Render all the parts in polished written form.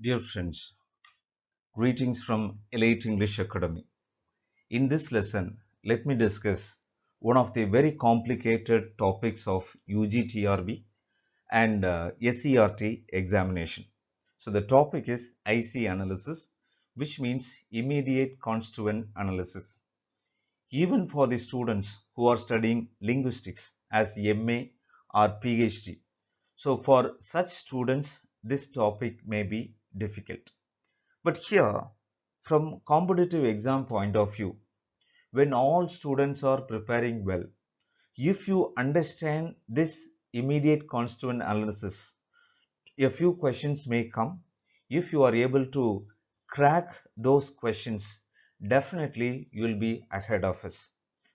Dear friends, greetings from Elite English Academy. In this lesson, let me discuss one of the very complicated topics of UGTRB and SCERT examination. So the topic is IC analysis, which means immediate constituent analysis. Even for the students who are studying linguistics as MA or PhD. So for such students, this topic may be difficult. But here, from competitive exam point of view, when all students are preparing well, if you understand this immediate constituent analysis, a few questions may come. If you are able to crack those questions, definitely you will be ahead of us.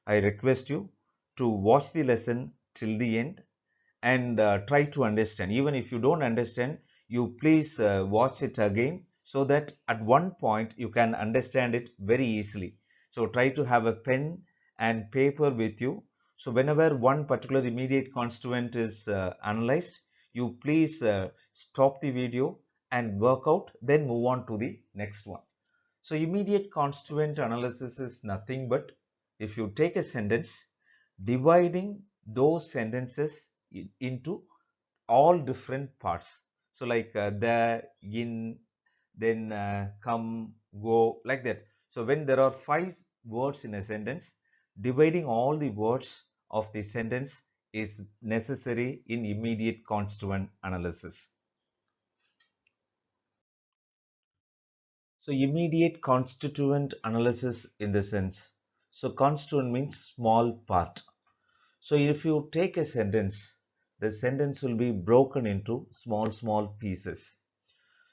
I request you to watch the lesson till the end and try to understand. Even if you don't understand, you please watch it again so that at one point you can understand it very easily. So try to have a pen and paper with you. So whenever one particular immediate constituent is analyzed, you please stop the video and work out, then move on to the next one. So immediate constituent analysis is nothing but if you take a sentence, dividing those sentences into all different parts. So like the, in, then come, go, like that. So when there are 5 words in a sentence, dividing all the words of the sentence is necessary in immediate constituent analysis. So immediate constituent analysis in the sense. So constituent means small part. So if you take a sentence, the sentence will be broken into small pieces.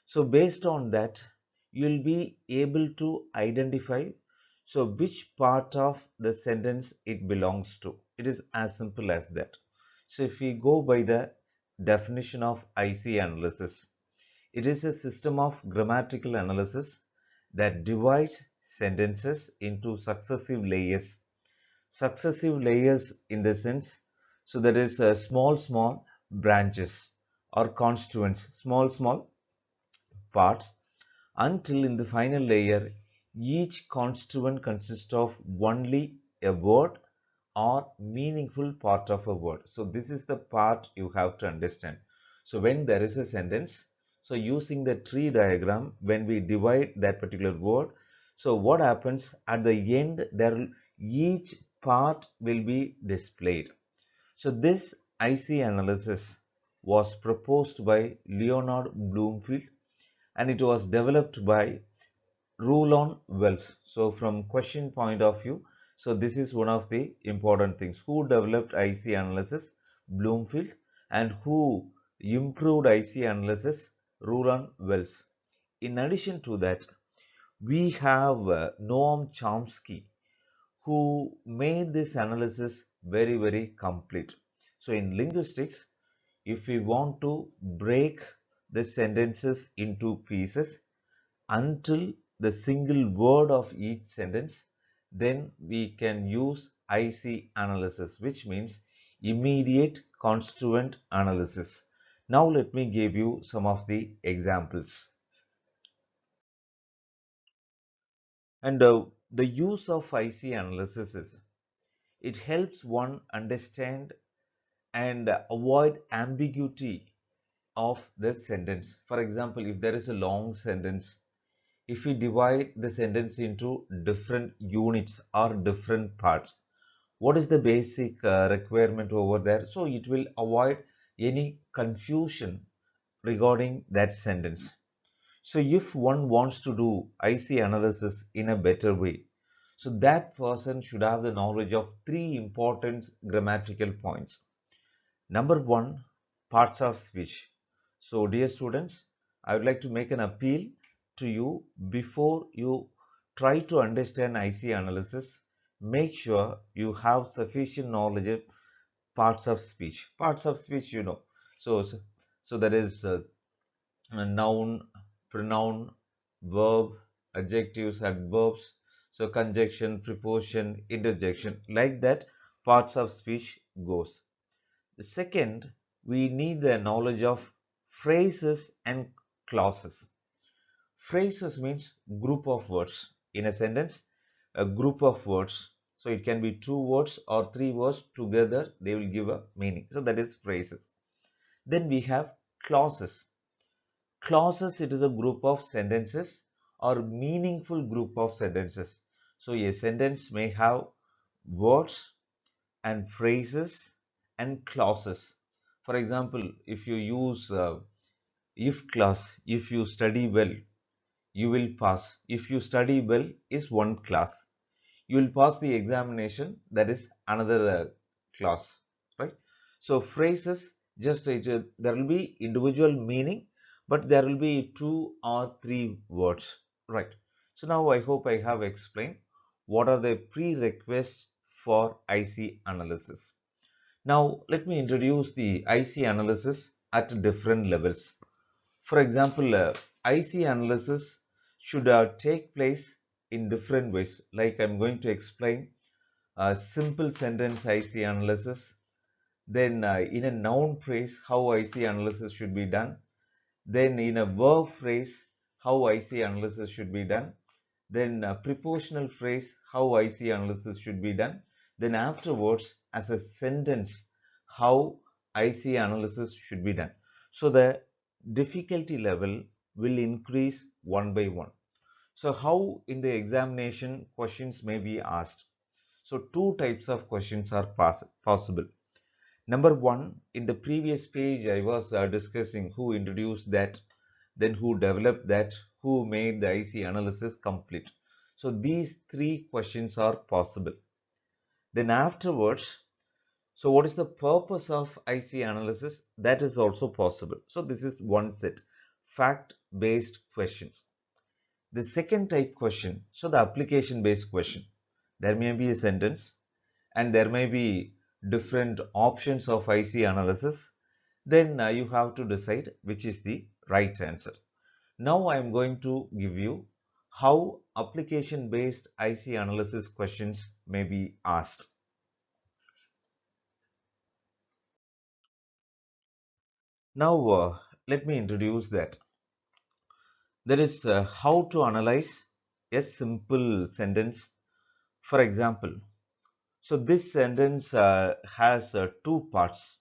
So based on that, you will be able to identify which part of the sentence it belongs to. It is as simple as that. So if we go by the definition of IC analysis, it is a system of grammatical analysis that divides sentences into successive layers. Successive layers in the sense, so there is small branches or constituents, small parts, until in the final layer each constituent consists of only a word or meaningful part of a word. So this is the part you have to understand. So when there is a sentence, so using the tree diagram, when we divide that particular word, so what happens at the end, there each part will be displayed. So this IC analysis was proposed by Leonard Bloomfield and it was developed by Rulon Wells. So from question point of view, so this is one of the important things. Who developed IC analysis? Bloomfield. And who improved IC analysis? Rulon Wells. In addition to that, we have Noam Chomsky, who made this analysis very complete. So in linguistics, if we want to break the sentences into pieces until the single word of each sentence, then we can use IC analysis, which means immediate constituent analysis. Now let me give you some of the examples. And the use of IC analysis is, it helps one understand and avoid ambiguity of the sentence. For example, if there is a long sentence, if we divide the sentence into different units or different parts, what is the basic requirement over there? So it will avoid any confusion regarding that sentence. So if one wants to do IC analysis in a better way, so that person should have the knowledge of 3 important grammatical points. Number 1, parts of speech. So dear students, I would like to make an appeal to you. Before you try to understand IC analysis, make sure you have sufficient knowledge of parts of speech. Parts of speech, you know. So that is a noun, pronoun, verb, adjectives, adverbs, so conjunction, preposition, interjection, like that parts of speech goes. The second, we need the knowledge of phrases and clauses. Phrases means group of words. In a sentence, a group of words. So it can be two words or three words together, they will give a meaning. So that is phrases. Then we have clauses. Clauses, it is a group of sentences or meaningful group of sentences. So a sentence may have words and phrases and clauses. For example, if you use if clause, if you study well, you will pass. If you study well is one clause. You will pass the examination, that is another clause, right? So phrases, just there will be individual meaning, but there will be two or three words, right? So now I hope I have explained what are the prerequisites for IC analysis. Now let me introduce the IC analysis at different levels. For example, IC analysis should take place in different ways. Like I'm going to explain simple sentence IC analysis. Then in a noun phrase, how IC analysis should be done. Then in a verb phrase, how IC analysis should be done. Then prepositional phrase, how IC analysis should be done. Then afterwards, as a sentence, how IC analysis should be done. So the difficulty level will increase one by one. So how in the examination questions may be asked. So two types of questions are possible. Number one, in the previous page I was discussing who introduced that, then who developed that, who made the IC analysis complete. So these three questions are possible. Then afterwards, so what is the purpose of IC analysis? That is also possible. So this is one set, fact-based questions. The second type question, so the application-based question. There may be a sentence and there may be different options of IC analysis. Then you have to decide which is the right answer. Now I am going to give you how application-based IC analysis questions may be asked. Now let me introduce that. There is how to analyze a simple sentence. For example, so this sentence has two parts.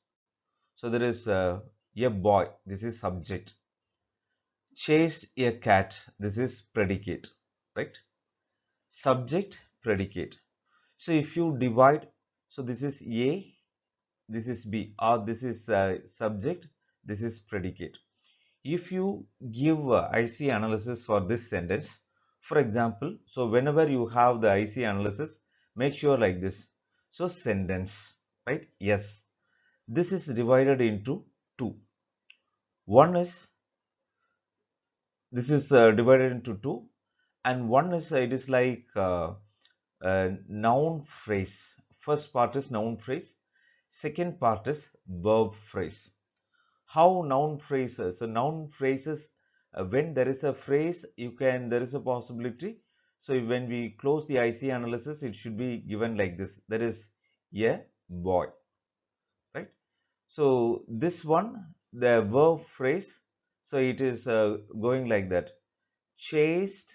So there is a boy, this is subject. Chased a cat, this is predicate, right? Subject, predicate. So if you divide, so this is A, this is B, or this is subject, this is predicate. If you give IC analysis for this sentence, for example, so whenever you have the IC analysis, make sure like this. So sentence, right? Yes. This is divided into two. One is, this is divided into two, and one is, it is like noun phrase. First part is noun phrase. Second part is verb phrase. How noun phrases? So noun phrases, when there is a phrase, there is a possibility. So when we close the IC analysis, it should be given like this. There is a boy, right? So this one, the verb phrase, so it is going like that. Chased,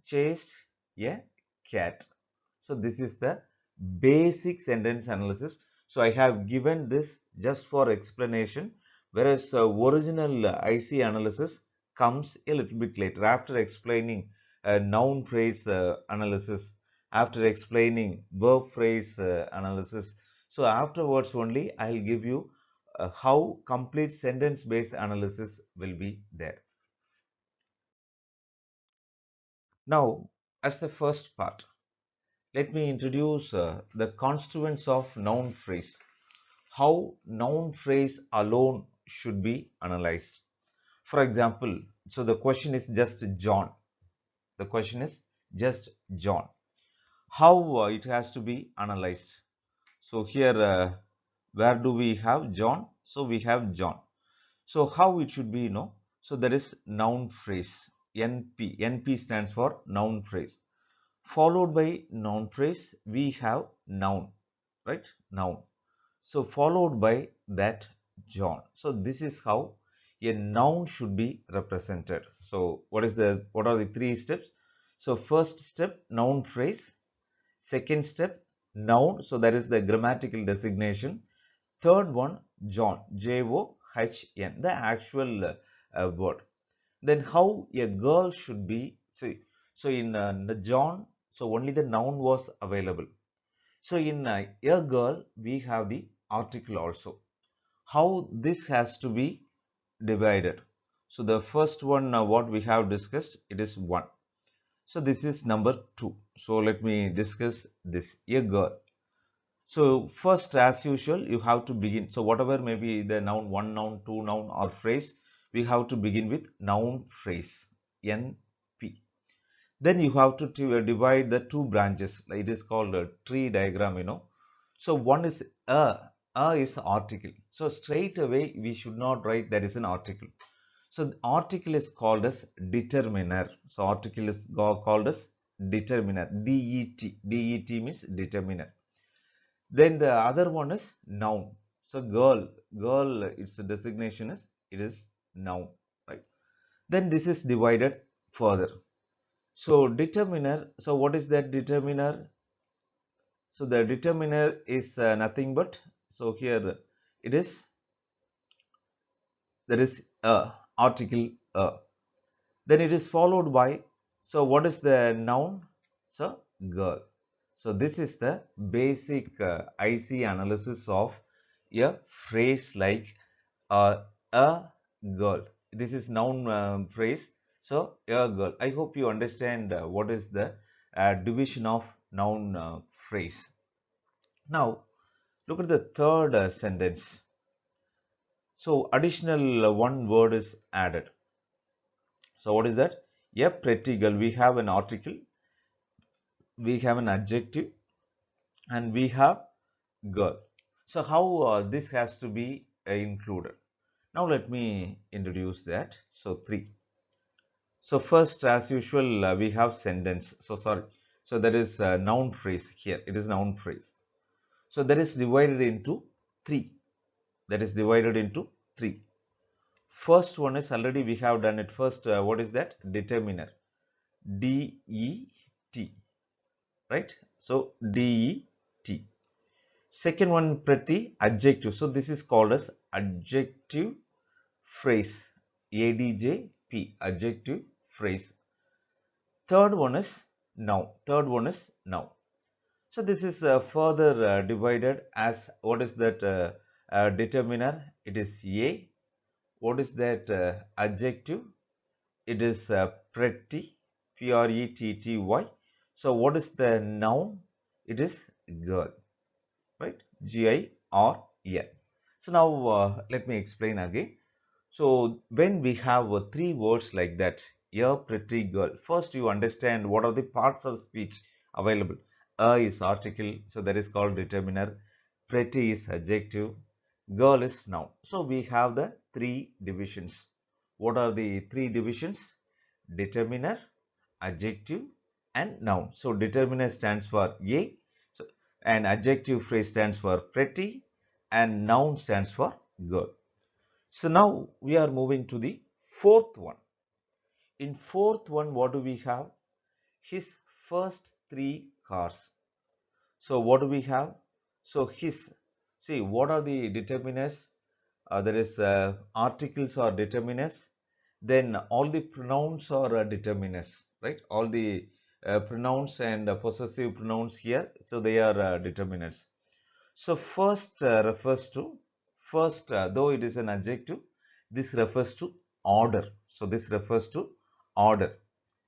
chased a cat. So this is the basic sentence analysis. So I have given this just for explanation, whereas original IC analysis comes a little bit later after explaining noun phrase analysis, after explaining verb phrase analysis. So afterwards only I will give you how complete sentence based analysis will be there. Now, as the first part, let me introduce the constituents of noun phrase. How noun phrase alone should be analyzed. For example, so the question is just John. The question is just John. How it has to be analyzed. So here, where do we have John? So we have John. So how it should be, So there is noun phrase, NP. NP stands for noun phrase. Followed by noun phrase, we have noun, right? Noun. So followed by that John. So this is how a noun should be represented. So what are the three steps? So first step, noun phrase. Second step, noun. So that is the grammatical designation. Third one, John, John, the actual word. Then how a girl should be. See, so in the John, so only the noun was available. So in a girl, we have the article also. How this has to be divided. So the first one, what we have discussed, it is 1. So this is number 2. So let me discuss this, a girl. So first, as usual, you have to begin. So whatever may be the noun, 1 noun, 2 noun or phrase, we have to begin with noun phrase, NP. Then you have to divide the two branches. It is called a tree diagram. So one is a is article. So straight away we should not write that is an article. So the article is called as determiner. So article is called as determiner. DET. DET means determiner. Then the other one is noun. So girl, its designation is it is noun, right? Then this is divided further. So determiner. So what is that determiner? So the determiner is nothing but, so here it is, there is a article a. Then it is followed by, so what is the noun? So girl. So this is the basic IC analysis of a phrase like a girl. This is noun phrase. So a girl. I hope you understand what is the division of noun phrase. Now look at the third sentence. So additional one word is added. So what is that? A pretty girl. We have an article, we have an adjective, and we have girl. So how this has to be included? Now let me introduce that. So 3. So first, as usual, we have sentence. So sorry. So there is a noun phrase here. It is noun phrase. So that is divided into 3. That is divided into 3. First one is already we have done it. First, what is that? Determiner. DET. Right? So DET. Second one, pretty, adjective. So this is called as adjective phrase. ADJP. Adjective phrase. Third one is noun. Third one is noun. So this is further divided as what is that determiner? It is A. What is that adjective? It is pretty, Pretty. So what is the noun? It is girl, right? GIRL. So now let me explain again. So when we have 3 words like that, a pretty girl, first you understand what are the parts of speech available. A is article, so that is called determiner. Pretty is adjective. Girl is noun. So we have the 3 divisions. What are the 3 divisions? Determiner, adjective, and noun. So determiner stands for A, so, and adjective phrase stands for pretty, and noun stands for girl. So now we are moving to the fourth one. In fourth one, what do we have? His first 3 cars. So what do we have? So his, see what are the determiners? There is articles or determiners. Then all the pronouns are determiners, right? All the pronouns and possessive pronouns here, so they are determiners. So first refers to, first though it is an adjective, this refers to order. So this refers to order.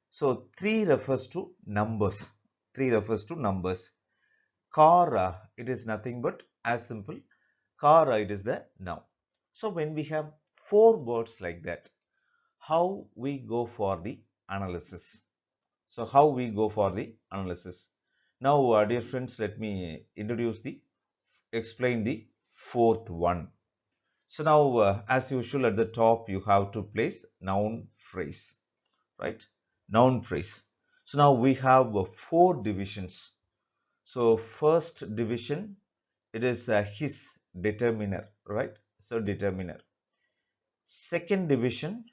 So 3 refers to numbers. 3 refers to numbers. Car, it is nothing but as simple. Car, it is the noun. So when we have 4 words like that, how we go for the analysis? So how we go for the analysis? Now, dear friends, let me explain the fourth one. So now, as usual, at the top, you have to place noun phrase, right? Noun phrase. So now we have 4 divisions. So first division, it is his, determiner, right? So determiner. Second division,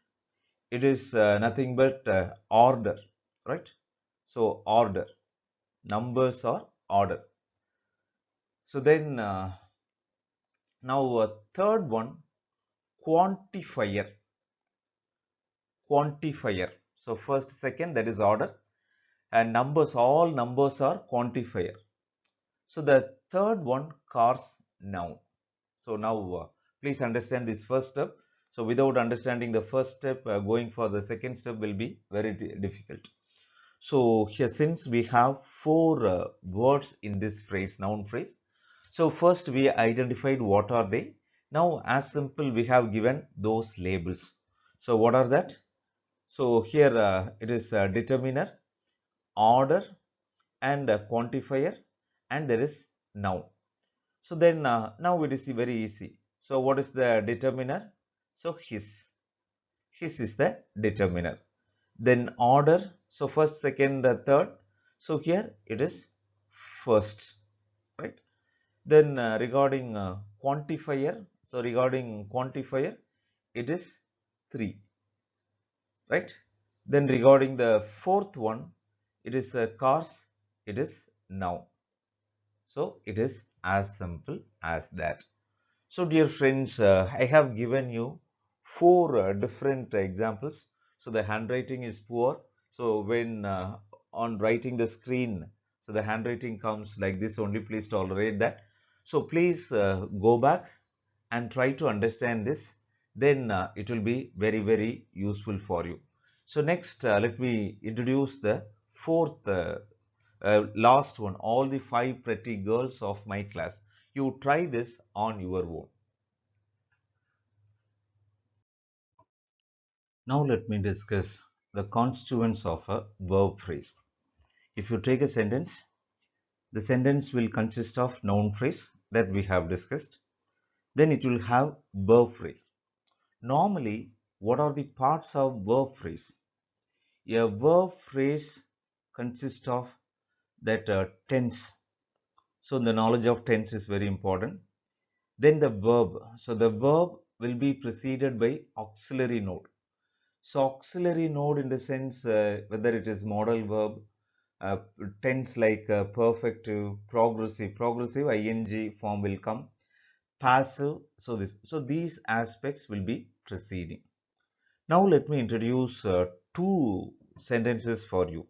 it is nothing but order, right? So order, numbers or order. So then now third one, quantifier, quantifier. So first, second, that is order, and numbers, all numbers are quantifier. So the third one, cars, noun. So now please understand this first step. So without understanding the first step, going for the second step will be very difficult. So here, since we have four words in this phrase, noun phrase. So first we identified what are they. Now as simple, we have given those labels. So what are that? So here it is determiner, order, and quantifier, and there is noun. So then now it is very easy. So what is the determiner? So his is the determiner. Then order, so first, second, third. So here it is first, right? Then regarding quantifier, so regarding quantifier, it is 3, right? Then regarding the fourth one, it is cars, it is noun. So it is as simple as that. So dear friends, I have given you four different examples. So the handwriting is poor. So when on writing the screen, so the handwriting comes like this only, please tolerate that. So please go back and try to understand this. Then it will be very, very useful for you. So next, let me introduce the fourth last one, all the 5 pretty girls of my class. You try this on your own. Now let me discuss the constituents of a verb phrase. If you take a sentence, the sentence will consist of noun phrase that we have discussed. Then it will have verb phrase. Normally, what are the parts of verb phrase? A verb phrase consists of that tense. So the knowledge of tense is very important. Then the verb. So the verb will be preceded by auxiliary node. So auxiliary node in the sense whether it is modal verb, tense like perfective, progressive ing form will come, passive. So these aspects will be preceding. Now let me introduce two sentences for you.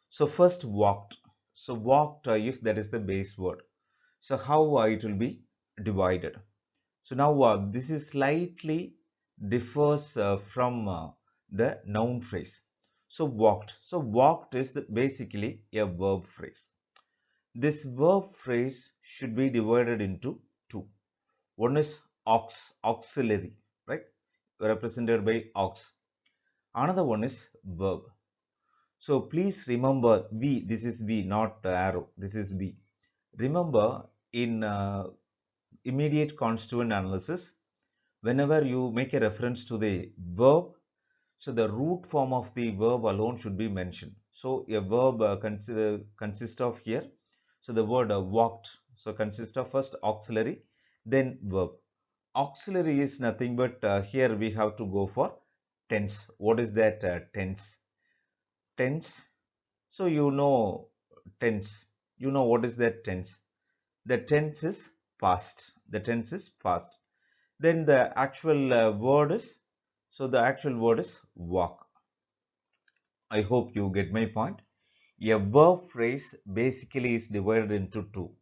So first, walked. So walked, if that is the base word. So how it will be divided. So now this is slightly differs from the noun phrase. So walked. So walked is basically a verb phrase. This verb phrase should be divided into two. One is auxiliary, right? Represented by aux. Another one is verb. So please remember V. This is V, not arrow. This is V. Remember in immediate constituent analysis, whenever you make a reference to the verb, so the root form of the verb alone should be mentioned. So a verb consists of here. So the word walked. So consists of first auxiliary, then verb. Auxiliary is nothing but here we have to go for tense. What is that tense? Tense. So you know tense. You know what is that tense? The tense is past. The tense is past. Then the actual word is, so the actual word is walk. I hope you get my point. A verb phrase basically is divided into two.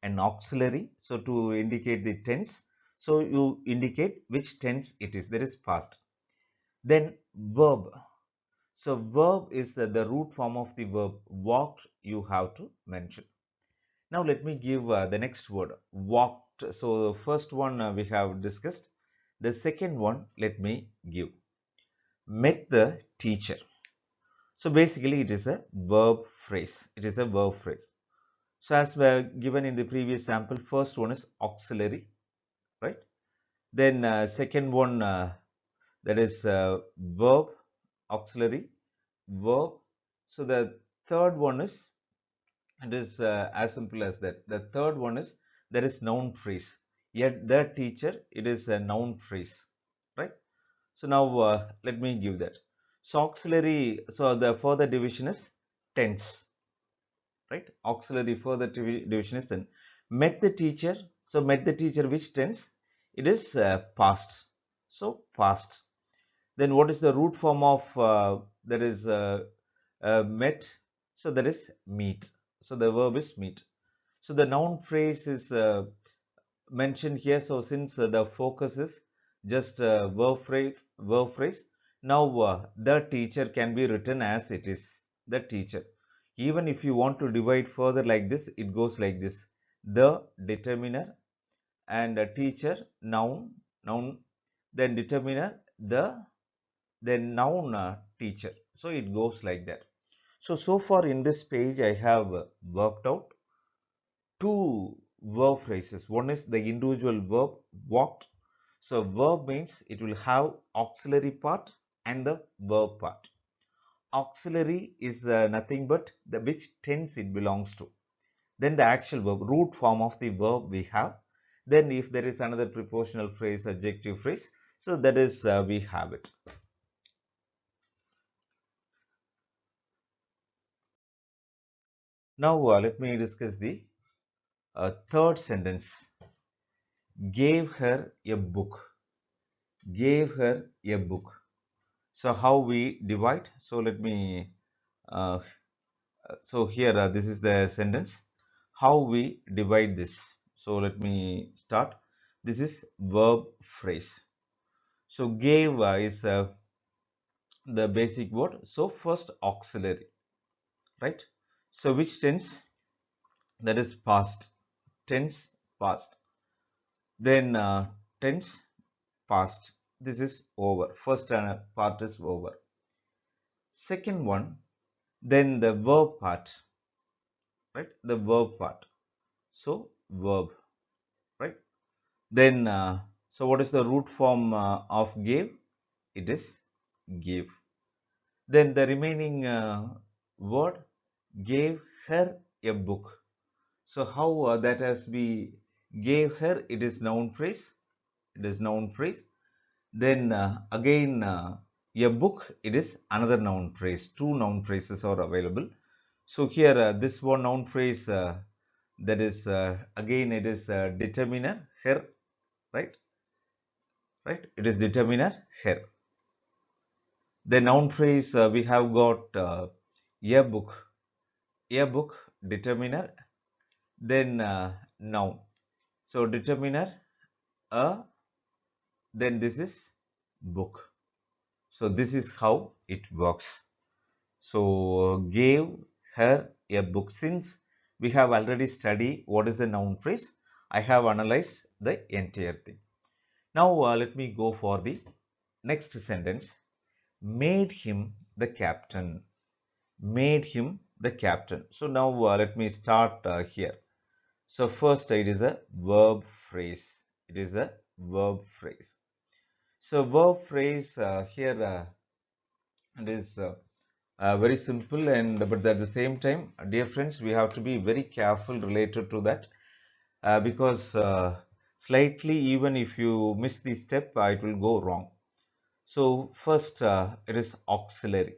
An auxiliary, so to indicate the tense, so you indicate which tense it is, that is past. Then verb. So verb is the root form of the verb walked, you have to mention. Now let me give the next word, walked. So the first one we have discussed. The second one, let me give. Met the teacher. So basically it is a verb phrase. It is a verb phrase. So as were given in the previous sample, first one is auxiliary, right? Then second one that is verb, auxiliary, verb. So the third one is, it is as simple as that. The third one is, there is noun phrase. Yet the teacher, it is a noun phrase, right? So now let me give that. So auxiliary, so the further division is tense, right? Auxiliary further division is tense. Met the teacher, so met the teacher, which tense? It is past, so past. Then what is the root form of that is met? So that is meet. So the verb is meet. So the noun phrase is mentioned here. So since the focus is just verb phrase, now the teacher can be written as it is, the teacher. Even if you want to divide further like this, it goes like this: the determiner and teacher, noun, then determiner, the, then noun, teacher. So it goes like that. So far in this page, I have worked out two verb phrases. One is the individual verb walked. So verb means it will have auxiliary part and the verb part. Auxiliary is nothing but the which tense it belongs to. Then the actual verb, root form of the verb we have. Then if there is another prepositional phrase, adjective phrase, so that is we have it. Now let me discuss the third sentence. Gave her a book. Gave her a book. So how we divide? So let me uh, so here this is the sentence. How we divide this? So let me start. This is verb phrase. So gave is the basic word. So first auxiliary, right? So which tense? That is past. Tense past. Then tense past. This is over. First part is over. Second one, then the verb part, right? The verb part. So verb, right? Then so what is the root form of gave? It is give. Then the remaining word, gave her a book. So how that has be gave her? It is noun phrase. It is noun phrase. Then again a book, it is another noun phrase. Two noun phrases are available. So here this one noun phrase that is again it is determiner her, right? Right? It is determiner her. The noun phrase we have got a book, determiner, then noun. So determiner a, then this is book. So this is how it works. So gave her a book. Since we have already studied what is the noun phrase, I have analyzed the entire thing. Now let me go for the next sentence. Made him the captain. Made him the captain. So now let me start here. So first it is a verb phrase. It is a verb phrase. So verb phrase here it is very simple, and but at the same time, dear friends, we have to be very careful related to that because slightly even if you miss the step, it will go wrong. So first it is auxiliary,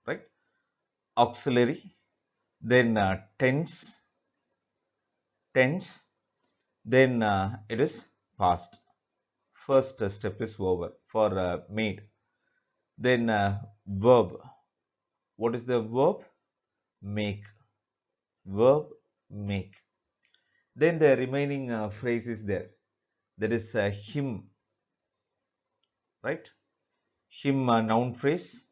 right? Auxiliary, then tense, then it is past. First step is over for made. Then verb. What is the verb? Make. Verb make. Then the remaining phrase is there. That is him, right? Him noun phrase.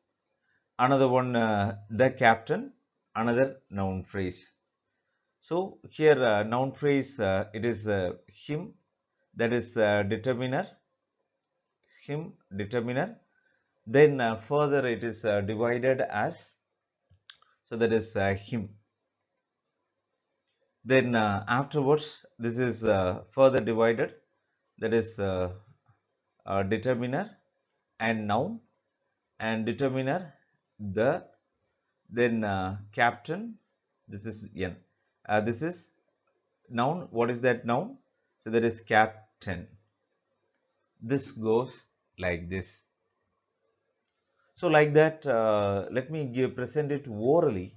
Another one the captain. Another noun phrase. So here noun phrase it is him, that is determiner, him determiner. Then further it is divided as, so that is him. Then afterwards this is further divided, that is determiner and noun, and determiner the, then captain, this is n, this is noun. What is that noun? So that is captain. This goes like this. So like that, let me present it orally.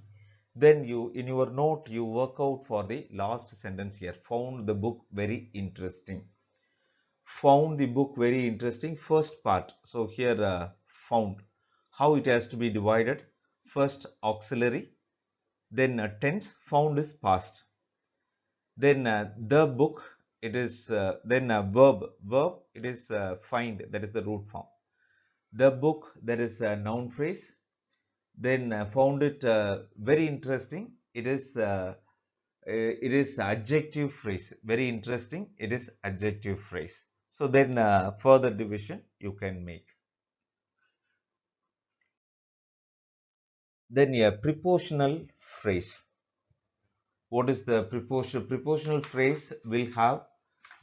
Then you, in your note, you work out for the last sentence here. Found the book very interesting. Found the book very interesting. First part. So here found. How it has to be divided. First auxiliary. Then tense. Found is past. Then the book. It is then verb. Verb. It is find. That is the root form. The book. That is noun phrase. Then found it very interesting. It is adjective phrase. Very interesting. It is adjective phrase. So then further division you can make. Then a prepositional phrase. What is the preposition? Prepositional phrase will have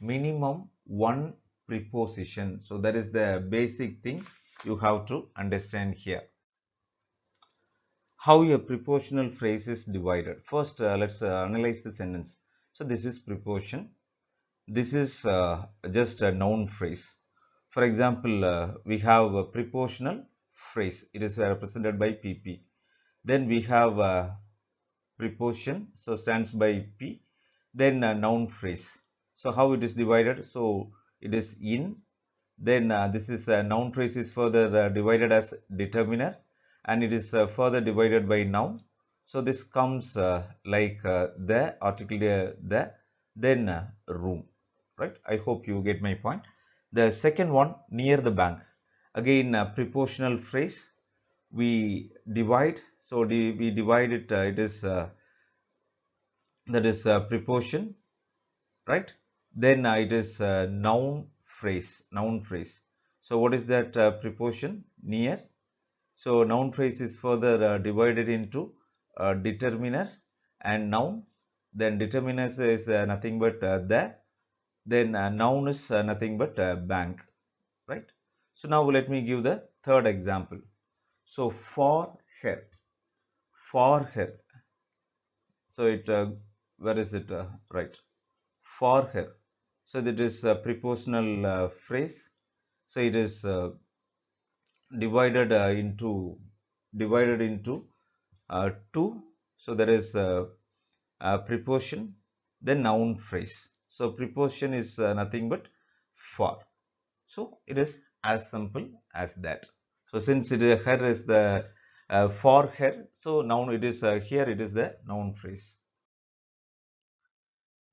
minimum one preposition. So that is the basic thing you have to understand here. How a prepositional phrase is divided. First, let's analyze the sentence. So this is preposition. This is just a noun phrase. For example, we have a prepositional phrase. It is represented by PP. Then we have a preposition. So stands by P. Then a noun phrase. So how it is divided? So it is in. Then this is a noun phrase is further divided as determiner, and it is further divided by noun. So this comes like the article the, then room, right? I hope you get my point. The second one, near the bank. Again, prepositional phrase. We divide. So we divide it. It is that is preposition, right? Then it is noun phrase. Noun phrase. So what is that preposition? Near. So noun phrase is further divided into determiner and noun. Then determiner is nothing but the. Then noun is nothing but bank, right? So now let me give the third example. So for her, for her. So it where is it? Right, for her. So that is a prepositional phrase. So it is divided into two. So there is a preposition, then noun phrase. So preposition is nothing but for. So it is as simple as that. So since her is the for her, so noun it is here it is the noun phrase.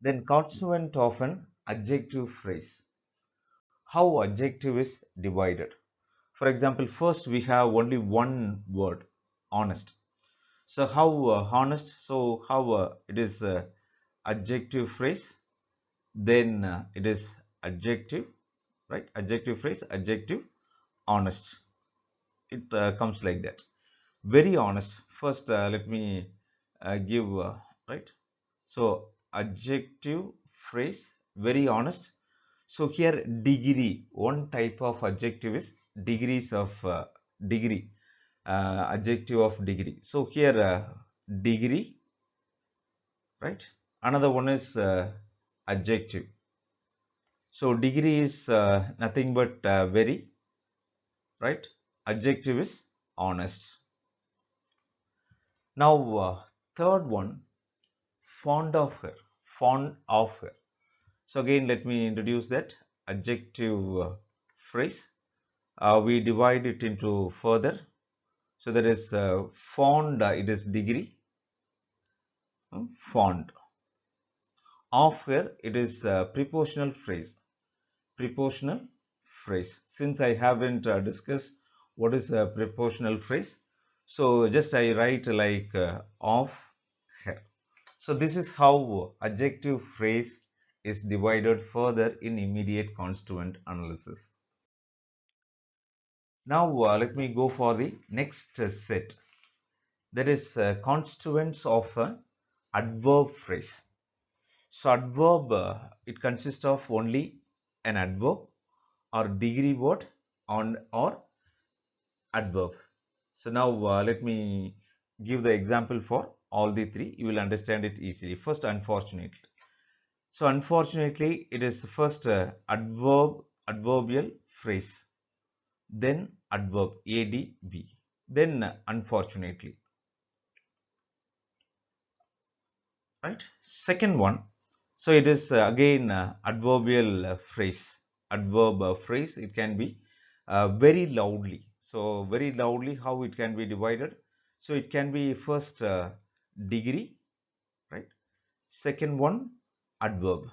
Then constituent of an adjective phrase. How adjective is divided? For example, first we have only one word, honest. So how honest? So how it is adjective phrase, then it is adjective, right? Adjective phrase, adjective, honest. It comes like that. Very honest. First, let me give right. So adjective phrase, very honest. So here degree, one type of adjective is degrees of degree, adjective of degree. So here degree, right? Another one is adjective. So degree is nothing but very, right? Adjective is honest. Now third one, fond of her, fond of her. So again, let me introduce that adjective phrase. We divide it into further. So there is fond, it is degree, fond. Of her, it is prepositional phrase, prepositional phrase. Since I haven't discussed what is a prepositional phrase, so just I write like of her. So this is how adjective phrase is divided further in immediate constituent analysis. Now let me go for the next set. That is constituents of an adverb phrase. So adverb, it consists of only an adverb or degree word on or adverb. So now let me give the example for all the three. You will understand it easily. First, unfortunately. So unfortunately, it is first adverbial phrase. then adverb adv, then unfortunately, right? Second one, so it is again adverbial phrase. Adverb phrase, it can be very loudly. So very loudly, how it can be divided? So it can be first degree, right? Second one, adverb.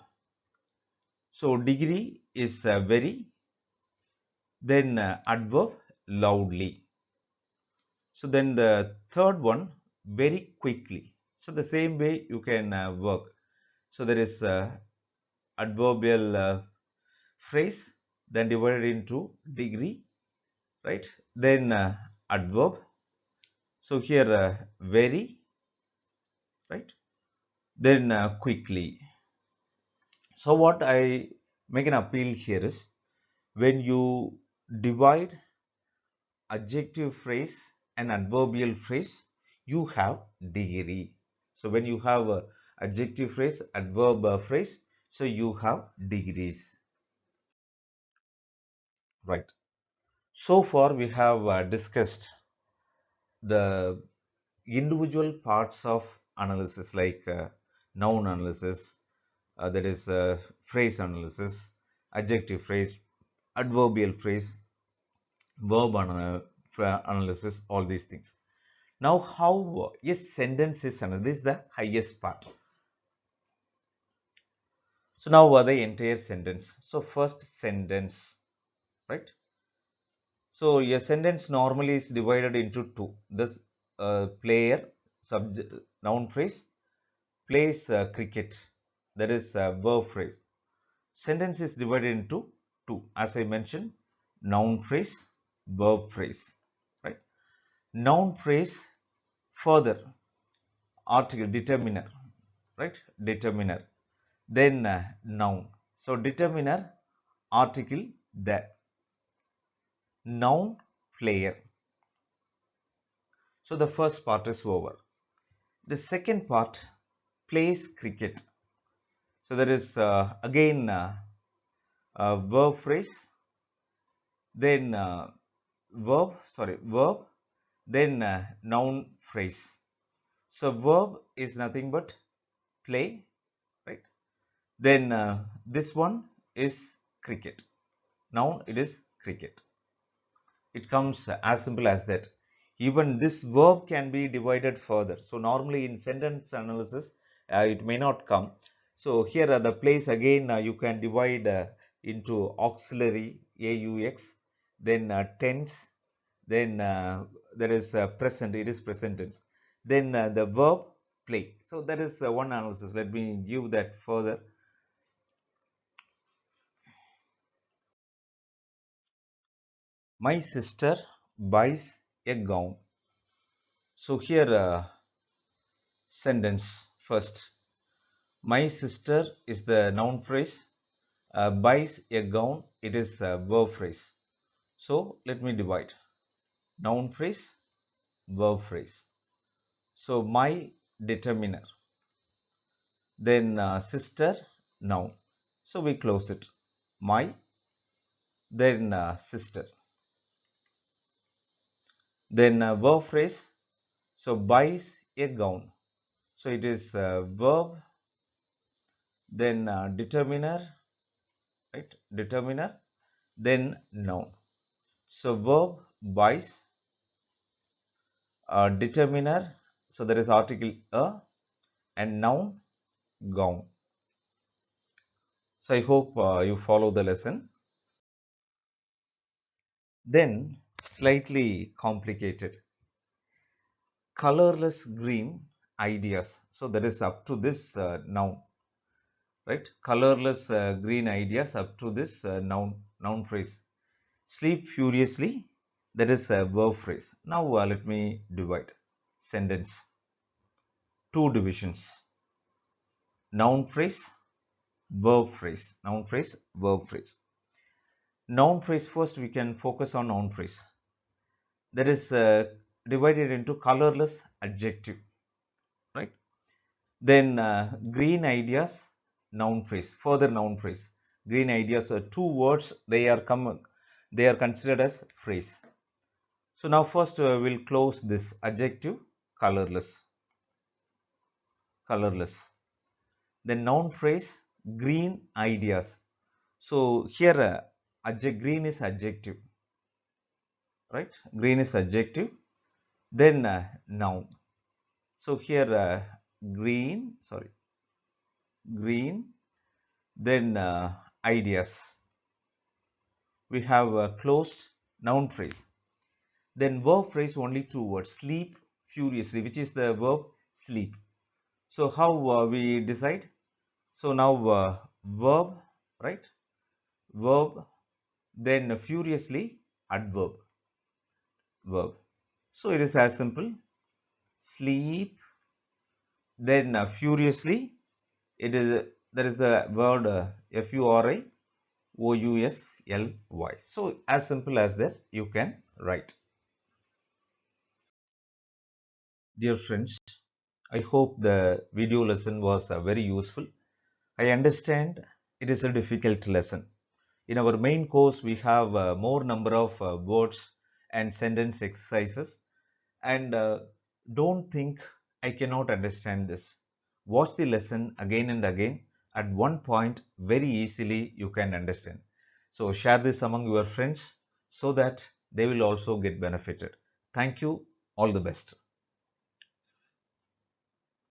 So degree is very, then adverb loudly. So then the third one, very quickly. So the same way you can work. So there is adverbial phrase, then divided into degree, right? Then adverb. So here very, right? Then quickly. So what I make an appeal here is, when you divide adjective phrase and adverbial phrase, you have degree. So when you have a adjective phrase, adverb phrase, so you have degrees, right? So far we have discussed the individual parts of analysis, like noun analysis, that is phrase analysis, adjective phrase, adverbial phrase, verb analysis, all these things. Now, how a sentence is analyzed, this is the highest part. So now the entire sentence. So first sentence, right? So a sentence normally is divided into two. This player, subject, noun phrase, plays cricket, that is verb phrase. Sentence is divided into two, as I mentioned, noun phrase, verb phrase, right? Noun phrase, further article, determiner, right? Determiner, then noun. So determiner, article, the, noun, player. So the first part is over. The second part, plays cricket. So there is again verb phrase, then verb, then noun phrase. So verb is nothing but play, right? Then this one is cricket. Noun, it is cricket. It comes as simple as that. Even this verb can be divided further. So normally in sentence analysis, it may not come. So here are the place again, you can divide into auxiliary, AUX, then tense, then there is present, it is present tense. Then the verb, play. So that is one analysis. Let me give that further. My sister buys a gown. So here sentence first. My sister is the noun phrase. Buys a gown, it is a verb phrase. So let me divide. Noun phrase, verb phrase. So my, determiner. Then sister, noun. So we close it. My, then sister. Then verb phrase. So buys a gown. So it is verb, then determiner, right? Determiner, then noun. So verb, buys, determiner, so there is article a, and noun, gown. So I hope you follow the lesson. Then slightly complicated. Colorless green ideas. So that is up to this noun, right? Colorless green ideas up to this noun phrase. Sleep furiously, that is a verb phrase. Now let me divide sentence. Two divisions. Noun phrase, verb phrase. Noun phrase, verb phrase. Noun phrase, first we can focus on noun phrase. That is divided into colorless adjective, right? Then green ideas, noun phrase, further noun phrase. Green ideas are two words, they are they are considered as phrase. So now first we'll close this adjective colorless. Colorless. Then noun phrase green ideas. So here green is adjective, right? Green is adjective. Then noun. So here green, then ideas. We have closed noun phrase. Then verb phrase only two words, sleep furiously, which is the verb sleep. So how we decide? So now verb, right? Verb, then furiously adverb, verb. So it is as simple, sleep, then furiously, it is that is the word furiyously. So as simple as that you can write. Dear friends, I hope the video lesson was very useful. I understand it is a difficult lesson. In our main course, we have more number of words and sentence exercises. And don't think I cannot understand this. Watch the lesson again and again. At one point, very easily you can understand. So share this among your friends so that they will also get benefited. Thank you. All the best.